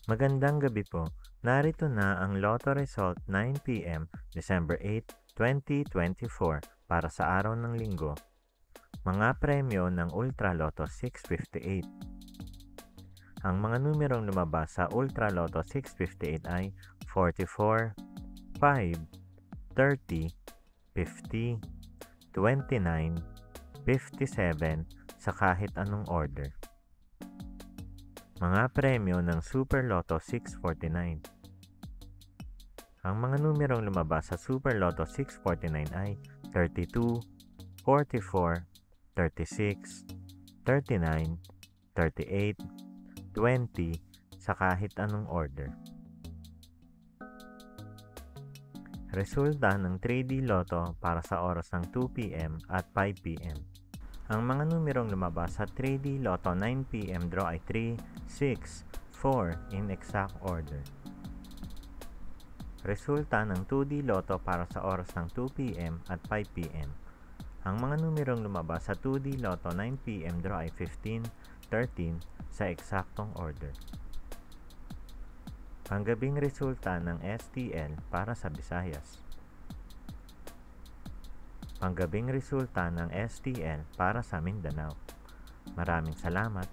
Magandang gabi po. Narito na ang Lotto Result 9 p.m. December 8, 2024 para sa araw ng Linggo. Mga premyo ng Ultra Lotto 658. Ang mga numerong lumabas sa Ultra Lotto 658 ay 44, 5, 30, 50, 29, 57 sa kahit anong order. Mga premyo ng Super Lotto 649. Ang mga numerong lumabas sa Super Lotto 649 ay 32, 44, 36, 39, 38, 20 sa kahit anong order. Resulta ng 3D Lotto para sa oras ng 2 p.m. at 5 p.m. Ang mga numerong lumabas sa 3D Lotto 9 p.m. draw ay 3, 6, 4 in exact order. Resulta ng 2D Lotto para sa oras ng 2 p.m. at 5 p.m. Ang mga numerong lumabas sa 2D Lotto 9 p.m. draw ay 15, 13 sa eksaktong order. Panggabing resulta ng STL para sa Visayas. Panggabing resulta ng STL para sa Mindanao. Maraming salamat.